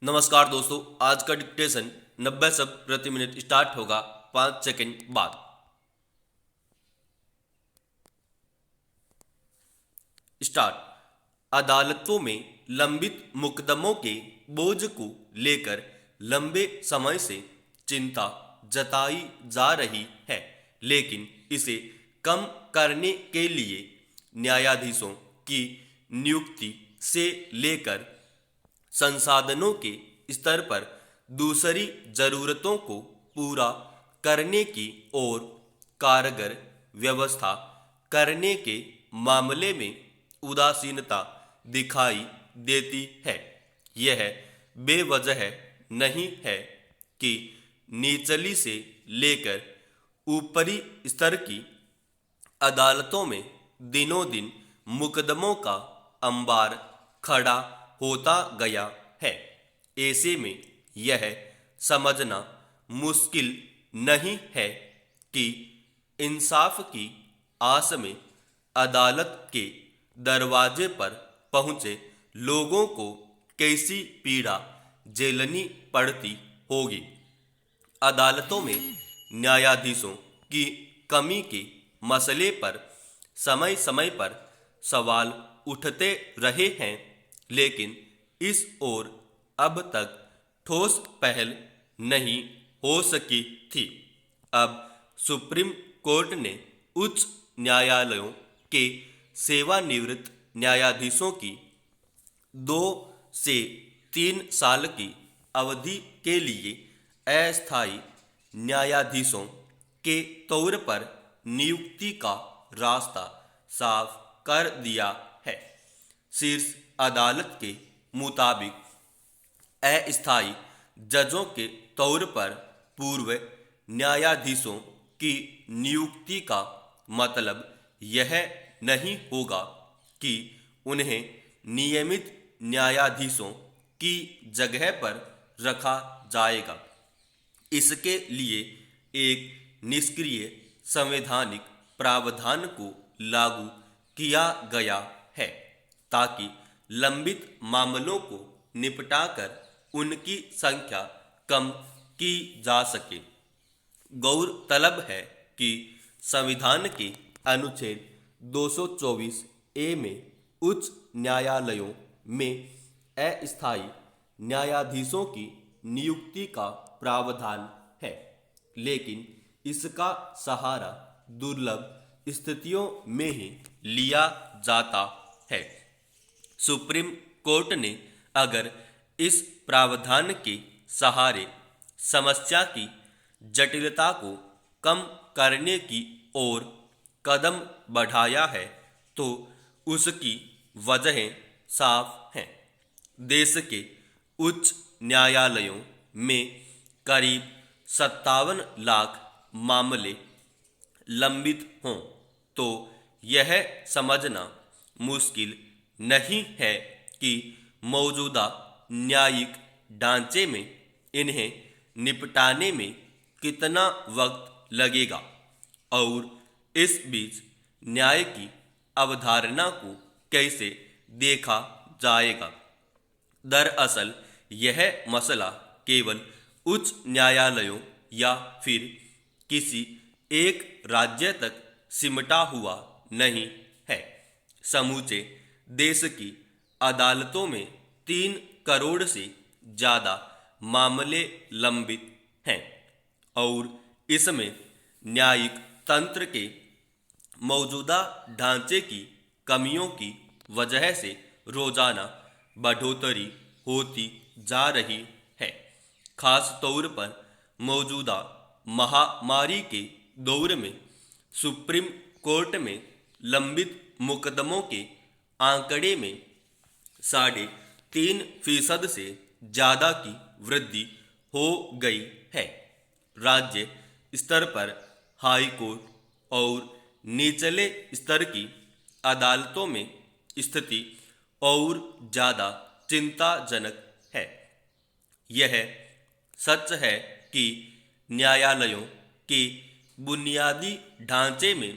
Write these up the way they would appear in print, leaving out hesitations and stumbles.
नमस्कार दोस्तों, आज का डिक्टेशन 90 शब्द प्रति मिनट स्टार्ट होगा 5 सेकंड बाद। स्टार्ट। अदालतों में लंबित मुकदमों के बोझ को लेकर लंबे समय से चिंता जताई जा रही है, लेकिन इसे कम करने के लिए न्यायाधीशों की नियुक्ति से लेकर संसाधनों के स्तर पर दूसरी जरूरतों को पूरा करने की ओर कारगर व्यवस्था करने के मामले में उदासीनता दिखाई देती है। यह बेवजह नहीं है कि निचली से लेकर ऊपरी स्तर की अदालतों में दिनों दिन मुकदमों का अंबार खड़ा होता गया है। ऐसे में यह समझना मुश्किल नहीं है कि इंसाफ की आस में अदालत के दरवाजे पर पहुंचे लोगों को कैसी पीड़ा झेलनी पड़ती होगी। अदालतों में न्यायाधीशों की कमी के मसले पर समय समय पर सवाल उठते रहे हैं, लेकिन इस ओर अब तक ठोस पहल नहीं हो सकी थी। अब सुप्रीम कोर्ट ने उच्च न्यायालयों के सेवानिवृत्त न्यायाधीशों की 2 से 3 साल की अवधि के लिए अस्थायी न्यायाधीशों के तौर पर नियुक्ति का रास्ता साफ कर दिया है। शीर्ष अदालत के मुताबिक अस्थायी जजों के तौर पर पूर्व न्यायाधीशों की नियुक्ति का मतलब यह नहीं होगा कि उन्हें नियमित न्यायाधीशों की जगह पर रखा जाएगा। इसके लिए एक निष्क्रिय संवैधानिक प्रावधान को लागू किया गया है ताकि लंबित मामलों को निपटाकर उनकी संख्या कम की जा सके। गौरतलब है कि संविधान के अनुच्छेद 224 ए में उच्च न्यायालयों में अस्थायी न्यायाधीशों की नियुक्ति का प्रावधान है, लेकिन इसका सहारा दुर्लभ स्थितियों में ही लिया जाता है। सुप्रीम कोर्ट ने अगर इस प्रावधान के सहारे समस्या की जटिलता को कम करने की ओर कदम बढ़ाया है, तो उसकी वजहें साफ हैं। देश के उच्च न्यायालयों में करीब 57 लाख मामले लंबित हों तो यह समझना मुश्किल नहीं है कि मौजूदा न्यायिक ढांचे में इन्हें निपटाने में कितना वक्त लगेगा और इस बीच न्याय की अवधारणा को कैसे देखा जाएगा। दरअसल यह मसला केवल उच्च न्यायालयों या फिर किसी एक राज्य तक सिमटा हुआ नहीं है। समूचे देश की अदालतों में 3 करोड़ से ज़्यादा मामले लंबित हैं और इसमें न्यायिक तंत्र के मौजूदा ढांचे की कमियों की वजह से रोजाना बढ़ोतरी होती जा रही है। खास तौर पर मौजूदा महामारी के दौर में सुप्रीम कोर्ट में लंबित मुकदमों के आंकड़े में 3.5% से ज़्यादा की वृद्धि हो गई है। राज्य स्तर पर हाई कोर्ट और निचले स्तर की अदालतों में स्थिति और ज़्यादा चिंताजनक है। यह सच है कि न्यायालयों के बुनियादी ढांचे में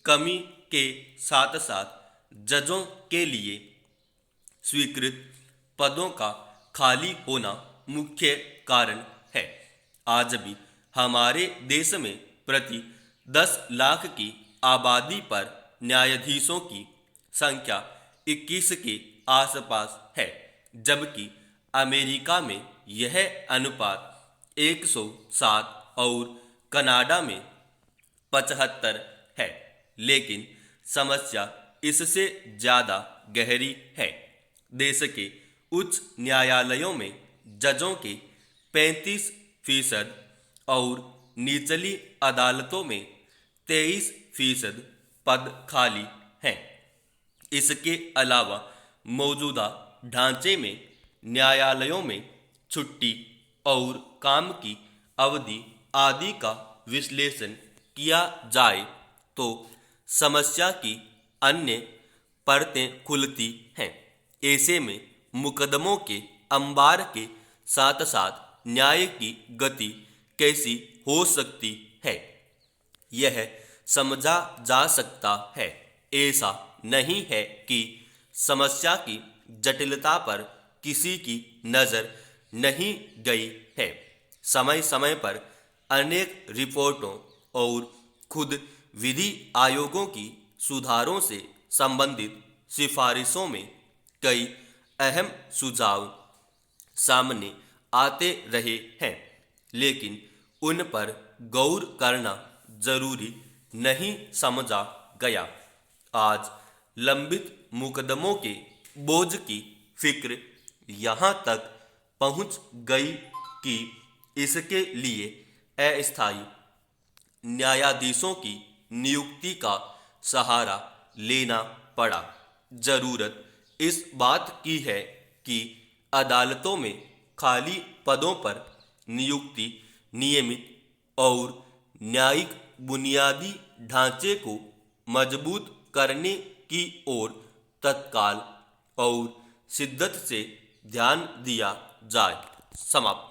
कमी के साथ साथ जजों के लिए स्वीकृत पदों का खाली होना मुख्य कारण है। आज भी हमारे देश में प्रति 10 लाख की आबादी पर न्यायाधीशों की संख्या 21 के आसपास है, जबकि अमेरिका में यह अनुपात 107 और कनाडा में 75 है। लेकिन समस्या इससे ज़्यादा गहरी है। देश के उच्च न्यायालयों में जजों के 35% और निचली अदालतों में 23% पद खाली हैं। इसके अलावा मौजूदा ढांचे में न्यायालयों में छुट्टी और काम की अवधि आदि का विश्लेषण किया जाए तो समस्या की अन्य परतें खुलती हैं। ऐसे में मुकदमों के अंबार के साथ साथ न्याय की गति कैसी हो सकती है, यह समझा जा सकता है। ऐसा नहीं है कि समस्या की जटिलता पर किसी की नज़र नहीं गई है। समय समय पर अनेक रिपोर्टों और खुद विधि आयोगों की सुधारों से संबंधित सिफारिशों में कई अहम सुझाव सामने आते रहे हैं, लेकिन उन पर गौर करना जरूरी नहीं समझा गया। आज लंबित मुकदमों के बोझ की फिक्र यहाँ तक पहुँच गई कि इसके लिए अस्थायी न्यायाधीशों की नियुक्ति का सहारा लेना पड़ा। जरूरत इस बात की है कि अदालतों में खाली पदों पर नियुक्ति नियमित और न्यायिक बुनियादी ढांचे को मजबूत करने की ओर तत्काल और शिद्दत से ध्यान दिया जाए। समाप्त।